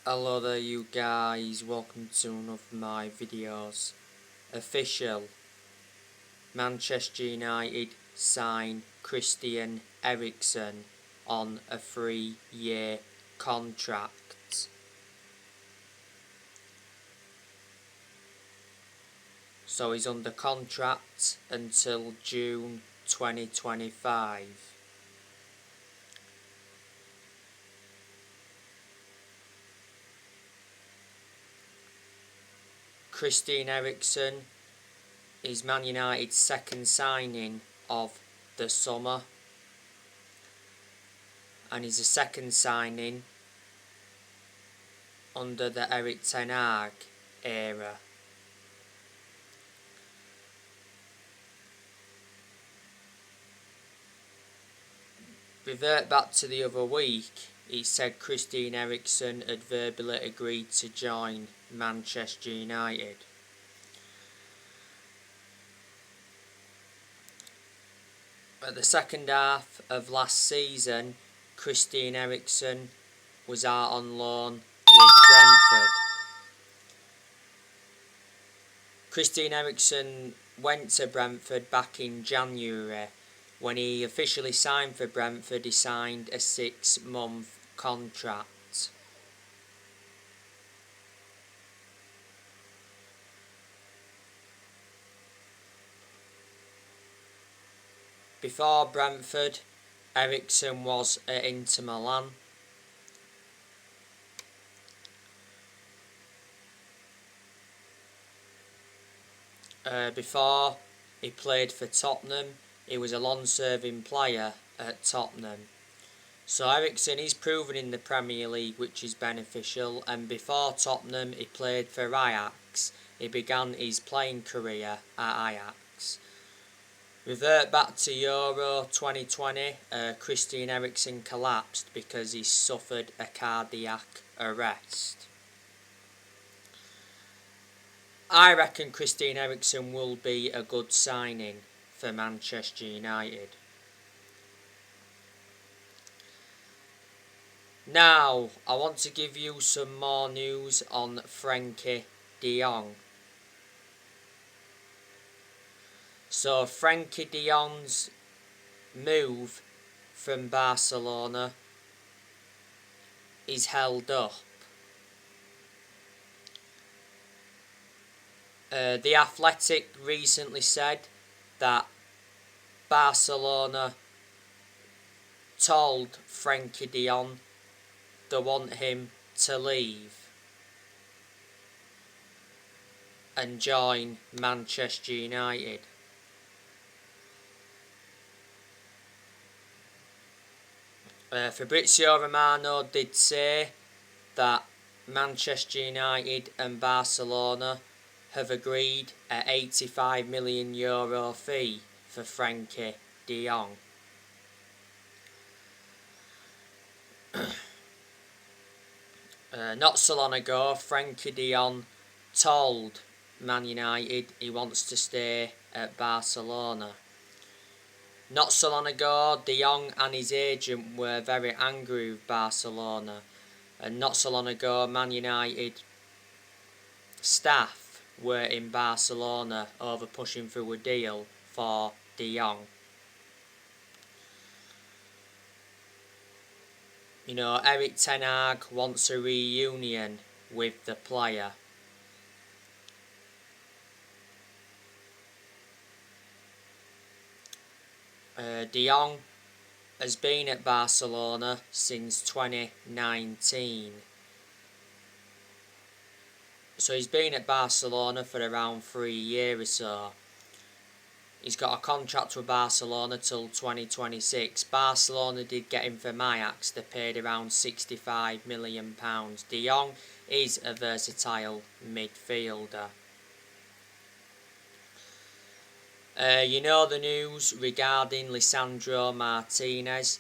Hello there you guys, welcome to one of my videos. Official, Manchester United sign Christian Eriksen on a 3-year contract. So he's under contract until June 2025. Christian Eriksen is Man United's second signing of the summer, and he's a second signing under the Erik Ten Hag era. Revert back to the other week, it said Christian Eriksen had verbally agreed to join Manchester United. At the second half of last season, Christian Eriksen was out on loan with Brentford. Christian Eriksen went to Brentford back in January. When he officially signed for Brentford, he signed a 6-month contract. Before Brentford, Eriksen was at Inter Milan. Before he played for Tottenham, he was a long-serving player at Tottenham. So Eriksen is proven in the Premier League, which is beneficial, and before Tottenham he played for Ajax. He began his playing career at Ajax. Revert back to Euro 2020, Christian Eriksen collapsed because he suffered a cardiac arrest. I reckon Christian Eriksen will be a good signing for Manchester United. Now, I want to give you some more news on Frenkie de Jong. So, Frenkie de Jong's move from Barcelona is held up. The Athletic recently said that Barcelona told Frenkie de Jong they want him to leave and join Manchester United. Fabrizio Romano did say that Manchester United and Barcelona have agreed an €85 million fee for Frenkie de Jong. Not so long ago, Frenkie de Jong told Man United he wants to stay at Barcelona. Not so long ago, de Jong and his agent were very angry with Barcelona, and not so long ago, Man United staff were in Barcelona over pushing through a deal for de Jong. You know, Erik Ten Hag wants a reunion with the player. De Jong has been at Barcelona since 2019. So he's been at Barcelona for around 3 years or so. He's got a contract with Barcelona till 2026. Barcelona did get him from Ajax. They paid around £65 million. De Jong is a versatile midfielder. You know the news regarding Lisandro Martinez.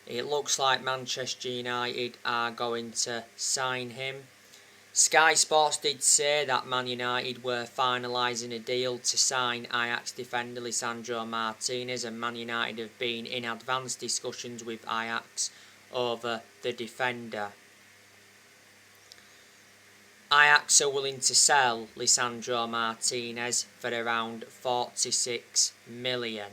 It looks like Manchester United are going to sign him. Sky Sports did say that Man United were finalising a deal to sign Ajax defender Lisandro Martinez, and Man United have been in advanced discussions with Ajax over the defender. Ajax are willing to sell Lisandro Martinez for around 46 million.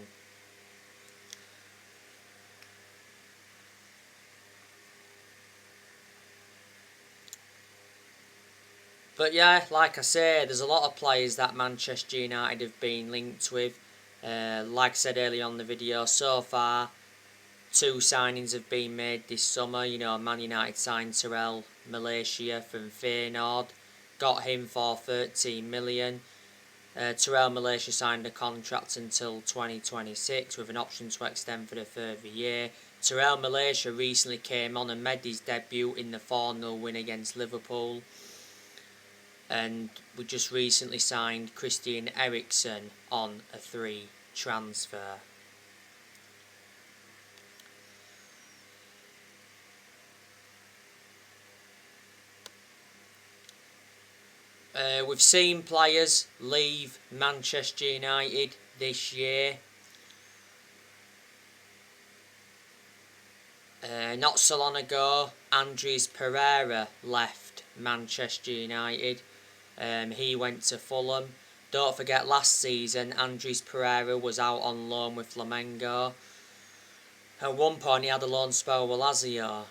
But yeah, like I say, there's a lot of players that Manchester United have been linked with. Like I said earlier on the video, so far 2 signings have been made this summer. You know, Man United signed Terrell Malaysia from Feyenoord, got him for 13 million. Terrell Malaysia signed a contract until 2026 with an option to extend for a further year. Terrell Malaysia recently came on and made his debut in the 4-0 win against Liverpool. And we just recently signed Christian Eriksen on a 3 transfer. We've seen players leave Manchester United this year. Not so long ago, Andres Pereira left Manchester United. He went to Fulham. Don't forget, last season, Andres Pereira was out on loan with Flamengo. At one point, he had a loan spell with Lazio.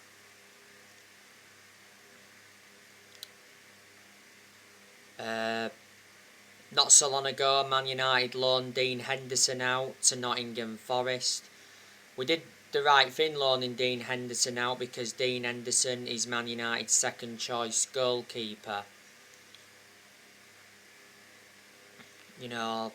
Not so long ago, Man United loaned Dean Henderson out to Nottingham Forest. We did the right thing loaning Dean Henderson out because Dean Henderson is Man United's second choice goalkeeper. You know,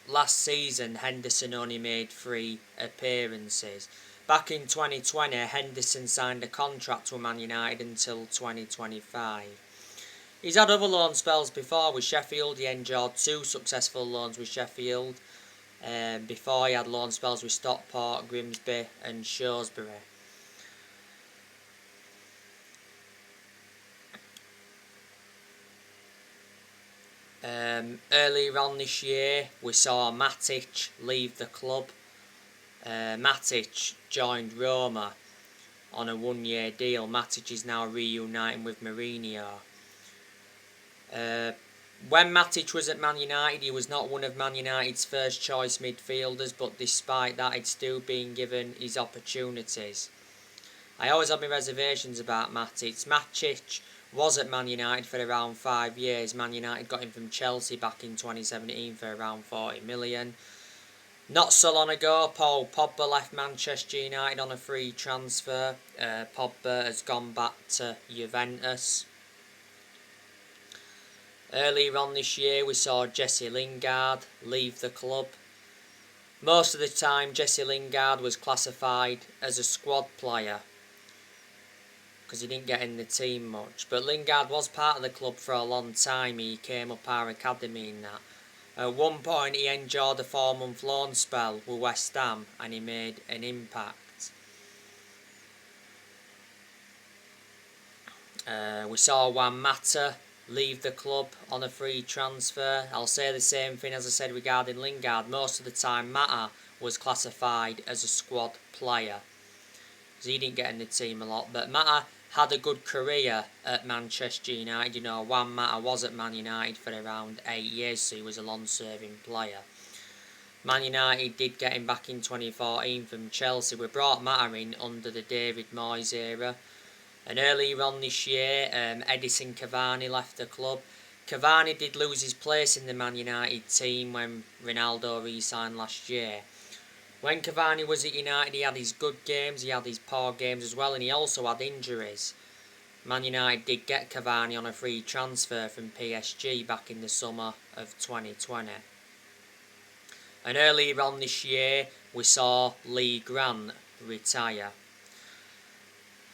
last season Henderson only made 3 appearances. Back in 2020, Henderson signed a contract with Man United until 2025. He's had other loan spells before with Sheffield. He enjoyed 2 successful loans with Sheffield. Before he had loan spells with Stockport, Grimsby and Shrewsbury. Earlier on this year, we saw Matic leave the club. Matic joined Roma on a 1-year deal. Matic is now reuniting with Mourinho. When Matic was at Man United, he was not one of Man United's first choice midfielders, but despite that, he'd still been given his opportunities. I always had my reservations about Matic. Matic was at Man United for around 5 years. Man United got him from Chelsea back in 2017 for around 40 million. Not so long ago, Paul Pogba left Manchester United on a free transfer. Pogba has gone back to Juventus. Earlier on this year, we saw Jesse Lingard leave the club. Most of the time, Jesse Lingard was classified as a squad player because he didn't get in the team much. But Lingard was part of the club for a long time. He came up our academy in that. At one point, he enjoyed a 4-month loan spell with West Ham and he made an impact. We saw Juan Mata leave the club on a free transfer. I'll say the same thing as I said regarding Lingard. Most of the time Mata was classified as a squad player because he didn't get in the team a lot, but Mata had a good career at Manchester United. You know, Juan Mata was at Man United for around 8 years, so he was a long-serving player. Man United did get him back in 2014 from Chelsea. We brought Mata in under the David Moyes era. And earlier on this year, Edison Cavani left the club. Cavani did lose his place in the Man United team when Ronaldo re-signed last year. When Cavani was at United, he had his good games, he had his poor games as well, and he also had injuries. Man United did get Cavani on a free transfer from PSG back in the summer of 2020. And earlier on this year, we saw Lee Grant retire.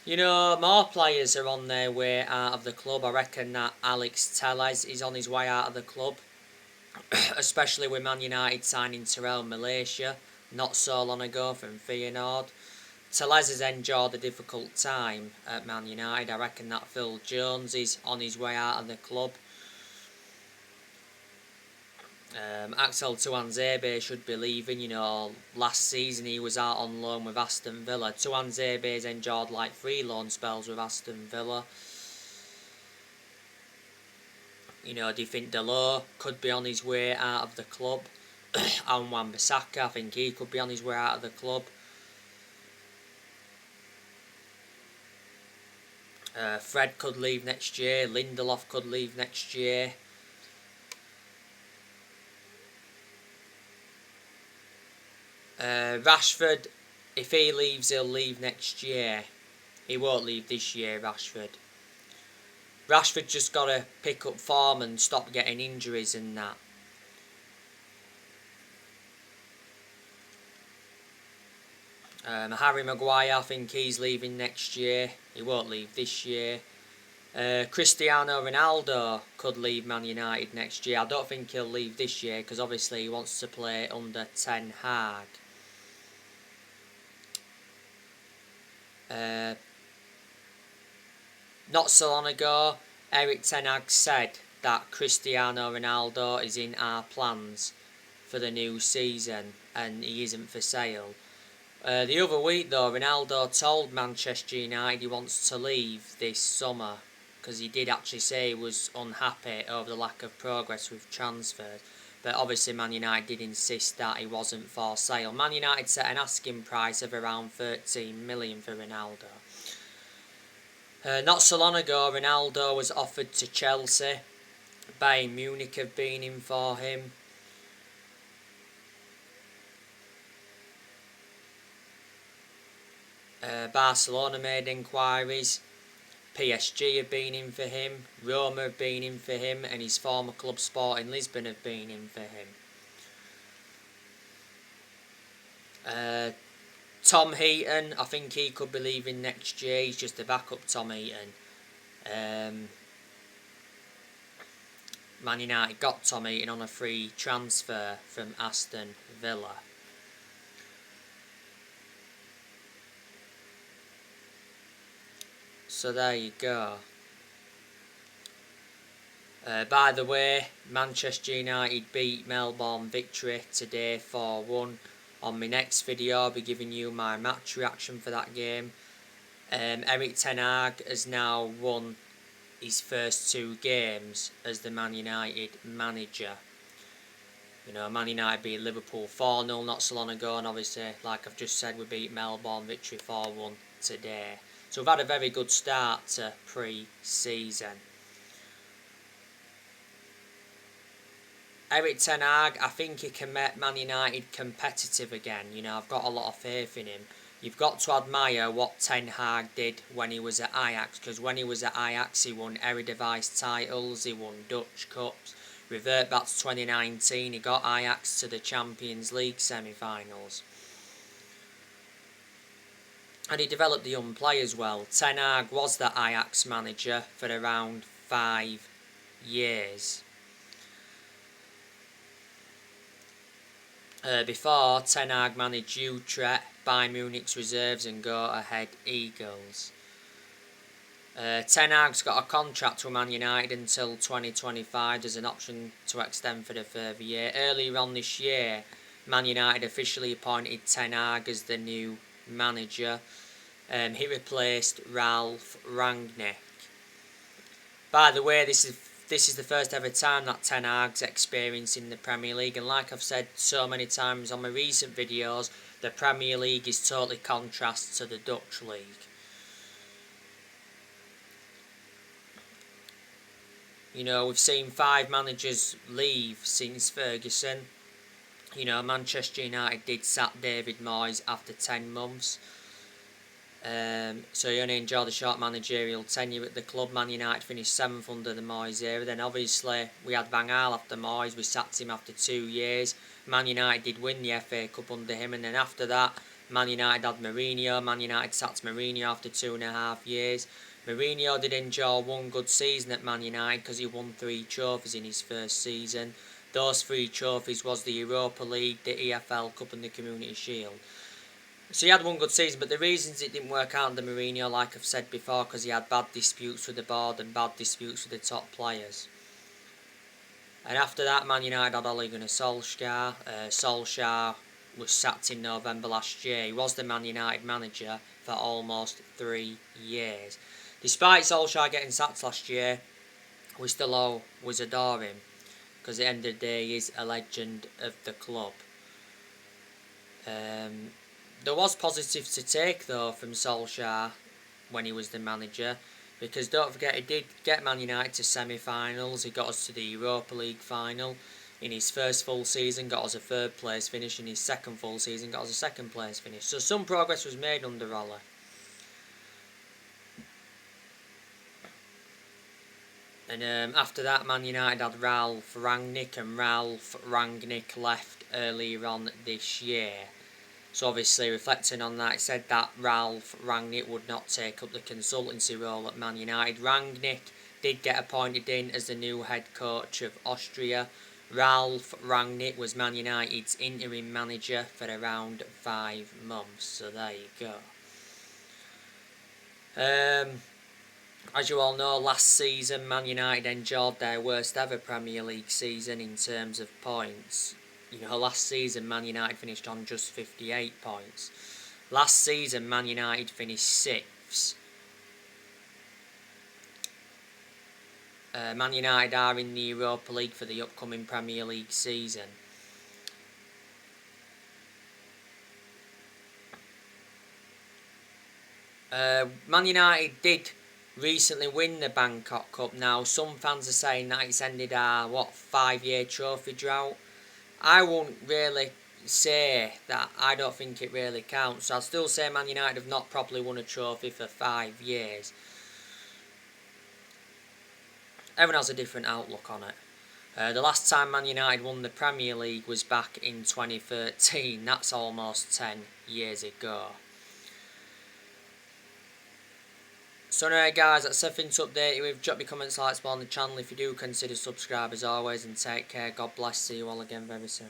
You know, more players are on their way out of the club. I reckon that Alex Telles is on his way out of the club, especially with Man United signing Terrell Malaysia not so long ago from Feyenoord. Telles has endured a difficult time at Man United. I reckon that Phil Jones is on his way out of the club. Axel Tuanzebe should be leaving. You know, last season he was out on loan with Aston Villa. Tuanzebe's endured like 3 loan spells with Aston Villa. You know, do you think Delors could be on his way out of the club? And Wan-Bissaka, I think he could be on his way out of the club. Fred could leave next year. Lindelof could leave next year. Rashford, if he leaves, he'll leave next year. He won't leave this year, Rashford. Rashford just got to pick up form and stop getting injuries and that. Harry Maguire, I think he's leaving next year. He won't leave this year. Cristiano Ronaldo could leave Man United next year. I don't think he'll leave this year because obviously he wants to play under Ten Hag. Not so long ago, Erik Ten Hag said that Cristiano Ronaldo is in our plans for the new season and he isn't for sale. The other week though, Ronaldo told Manchester United he wants to leave this summer because he did actually say he was unhappy over the lack of progress with transfers. But obviously Man United did insist that he wasn't for sale. Man United set an asking price of around 13 million for Ronaldo. Not so long ago, Ronaldo was offered to Chelsea. Bayern Munich have been in for him. Barcelona made inquiries. PSG have been in for him. Roma have been in for him. And his former club Sporting Lisbon have been in for him. Tom Heaton, I think he could be leaving next year. He's just a backup Tom Heaton. Man United got Tom Heaton on a free transfer from Aston Villa. So there you go. By the way, Manchester United beat Melbourne Victory today 4-1. On my next video I'll be giving you my match reaction for that game. Erik Ten Hag has now won his first 2 games as the Man United manager. You know, Man United beat Liverpool 4-0 not so long ago, and obviously, like I've just said, we beat Melbourne Victory 4-1 today. So we've had a very good start to pre-season. Erik Ten Hag, I think he can make Man United competitive again. You know, I've got a lot of faith in him. You've got to admire what Ten Hag did when he was at Ajax, because when he was at Ajax he won Eredivisie titles, he won Dutch Cups. Revert back to 2019, he got Ajax to the Champions League semi-finals. And he developed the young players well. Ten Hag was the Ajax manager for around 5 years. Before, Ten Hag managed Utrecht, Bayern Munich's reserves and Go Ahead Eagles. Ten Hag's got a contract with Man United until 2025. There's an option to extend for the further year. Earlier on this year, Man United officially appointed Ten Hag as the new manager. He replaced Ralf Rangnick. By the way, this is the first ever time that Ten Hag's experienced in the Premier League, and like I've said so many times on my recent videos, the Premier League is totally contrast to the Dutch League. You know, we've seen 5 managers leave since Ferguson. You know, Manchester United did sack David Moyes after 10 months. So he only enjoyed a short managerial tenure at the club. Man United finished 7th under the Moyes era. Then obviously we had Van Gaal after Moyes. We sacked him after 2 years. Man United did win the FA Cup under him. And then after that, Man United had Mourinho. Man United sacked Mourinho after 2.5 years. Mourinho did enjoy 1 good season at Man United because he won 3 trophies in his first season. Those 3 trophies was the Europa League, the EFL Cup and the Community Shield. So he had 1 good season, but the reasons it didn't work out under Mourinho, like I've said before, because he had bad disputes with the board and bad disputes with the top players. And after that, Man United had Ole Gunnar Solskjaer. Solskjaer was sacked in November last year. He was the Man United manager for almost 3 years. Despite Solskjaer getting sacked last year, we still always adore him, because at the end of the day he is a legend of the club. There was positives to take though from Solskjaer when he was the manager, because don't forget he did get Man United to semi-finals, he got us to the Europa League final. In his first full season got us a third place finish, in his second full season got us a second place finish. So some progress was made under Ole. And after that, Man United had Ralph Rangnick, and Ralph Rangnick left earlier on this year. So obviously, reflecting on that, it said that Ralph Rangnick would not take up the consultancy role at Man United. Rangnick did get appointed in as the new head coach of Austria. Ralph Rangnick was Man United's interim manager for around 5 months. So there you go. As you all know, last season Man United enjoyed their worst ever Premier League season in terms of points. You know, last season Man United finished on just 58 points. Last season Man United finished 6th. Man United are in the Europa League for the upcoming Premier League season. Man United did recently win the Bangkok Cup. Now some fans are saying that it's ended our 5-year trophy drought. I won't really say that. I don't think it really counts. So I'll still say Man United have not properly won a trophy for 5 years. Everyone has a different outlook on it. The last time Man United won the Premier League was back in 2013. That's almost 10 years ago. So anyway guys, that's everything to update you with. Drop your comments, likes on the channel if you do, consider subscribe as always, and take care. God bless. See you all again very soon.